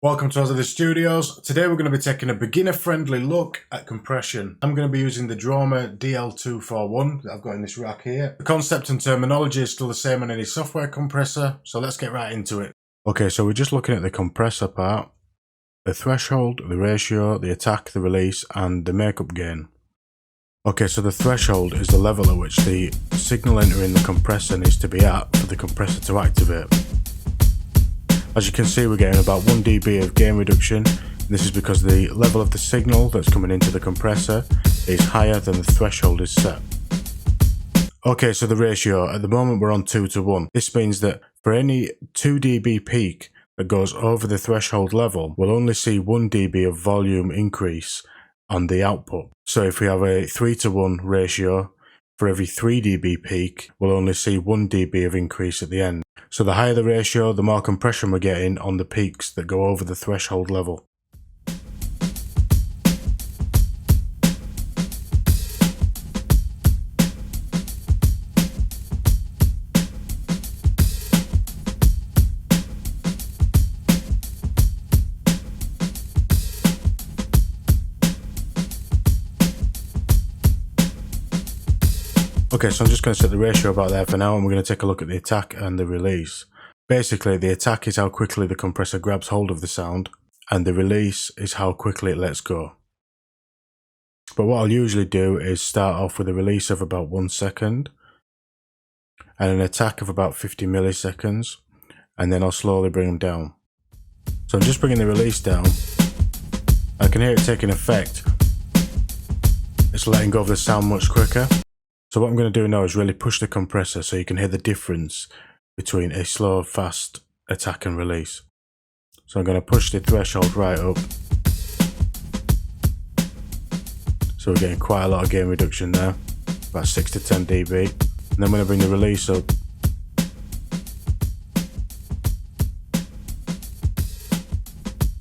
Welcome to Azzadous Studios. Today we're going to be taking a beginner-friendly look at compression. I'm going to be using the Drawmer DL241 that I've got in this rack here. The concept and terminology is still the same on any software compressor, so let's get right into it. Okay, so we're just looking at the compressor part, the threshold, the ratio, the attack, the release, and the makeup gain. Okay, so the threshold is the level at which the signal entering the compressor needs to be at for the compressor to activate. As you can see, we're getting about 1 dB of gain reduction. This is because the level of the signal that's coming into the compressor is higher than the threshold is set. Okay, so the ratio, at the moment we're on 2:1. This means that for any 2 dB peak that goes over the threshold level, we'll only see 1 dB of volume increase on the output. So if we have a 3:1 ratio, for every 3 dB peak, we'll only see 1 dB of increase at the end. So the higher the ratio, the more compression we're getting on the peaks that go over the threshold level. Okay, so I'm just going to set the ratio about there for now, and we're going to take a look at the attack and the release. Basically, the attack is how quickly the compressor grabs hold of the sound, and the release is how quickly it lets go. But what I'll usually do is start off with a release of about 1 second, and an attack of about 50 milliseconds, and then I'll slowly bring them down. So I'm just bringing the release down. I can hear it taking effect. It's letting go of the sound much quicker. So what I'm going to do now is really push the compressor so you can hear the difference between a slow, fast attack and release. So I'm going to push the threshold right up. So we're getting quite a lot of gain reduction there, about 6 to 10 dB. And then when I bring the release up,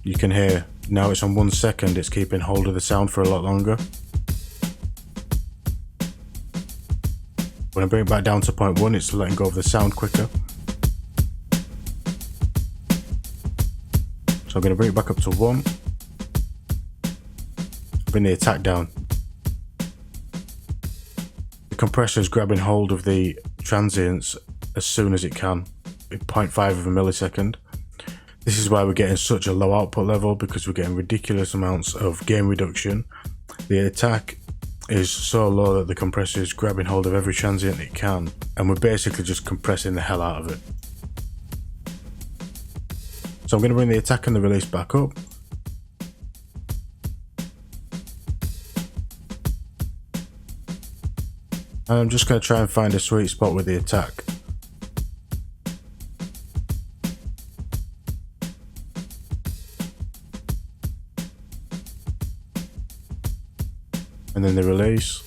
you can hear now it's on 1 second, it's keeping hold of the sound for a lot longer. When I bring it back down to 0.1, it's letting go of the sound quicker. So I'm going to bring it back up to 1. Bring the attack down. The compressor is grabbing hold of the transients as soon as it can, at 0.5 of a millisecond. This is why we're getting such a low output level, because we're getting ridiculous amounts of gain reduction. The attack is so low that the compressor is grabbing hold of every transient it can, and we're basically just compressing the hell out of it. So I'm going to bring the attack and the release back up. And I'm just going to try and find a sweet spot with the attack. And then the release.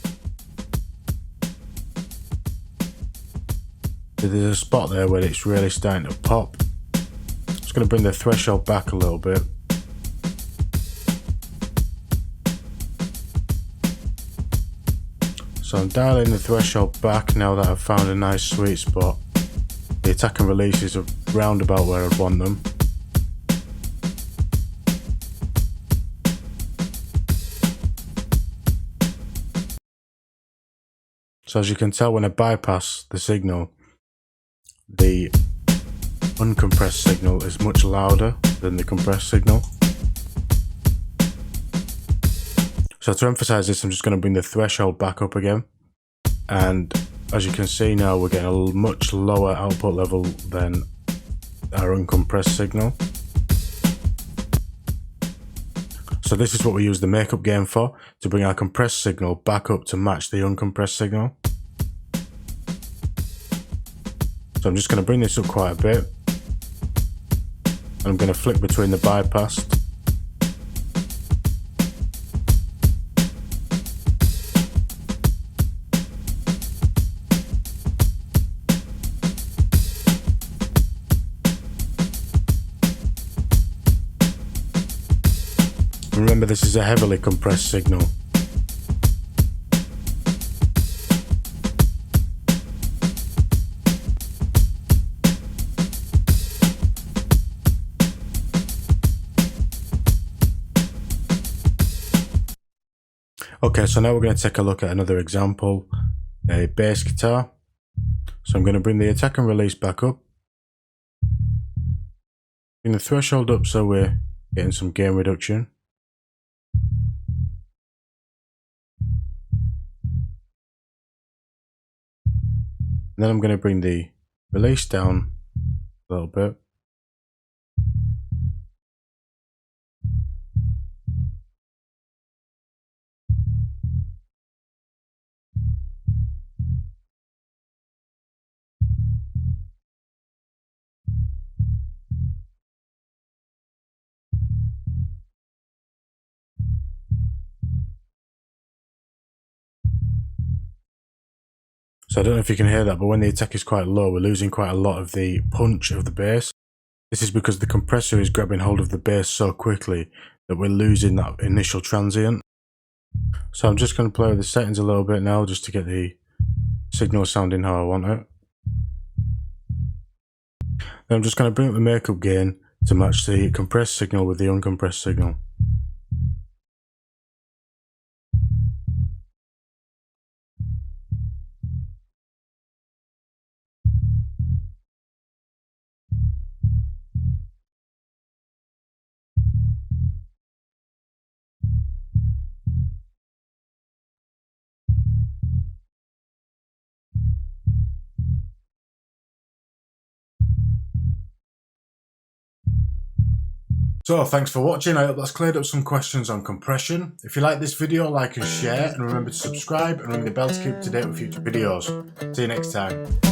There's a spot there where it's really starting to pop. Just going to bring the threshold back a little bit. So I'm dialing the threshold back now that I've found a nice sweet spot. The attack and release is around about where I'd want them. So as you can tell, when I bypass the signal, the uncompressed signal is much louder than the compressed signal. So to emphasize this, I'm just going to bring the threshold back up again. And as you can see now, we're getting a much lower output level than our uncompressed signal. So this is what we use the makeup gain for, to bring our compressed signal back up to match the uncompressed signal. So I'm just going to bring this up quite a bit. And I'm going to flick between the bypassed. Remember, this is a heavily compressed signal. Okay, so now we're going to take a look at another example, a bass guitar. So I'm going to bring the attack and release back up. Bring the threshold up so we're getting some gain reduction. And then I'm going to bring the release down a little bit. So I don't know if you can hear that, but when the attack is quite low, we're losing quite a lot of the punch of the bass. This is because the compressor is grabbing hold of the bass so quickly that we're losing that initial transient. So I'm just going to play with the settings a little bit now just to get the signal sounding how I want it. Then I'm just going to bring up the makeup gain to match the compressed signal with the uncompressed signal. So thanks for watching. I hope that's cleared up some questions on compression. If you like this video, like and share, and remember to subscribe and ring the bell to keep up to date with future videos. See you next time.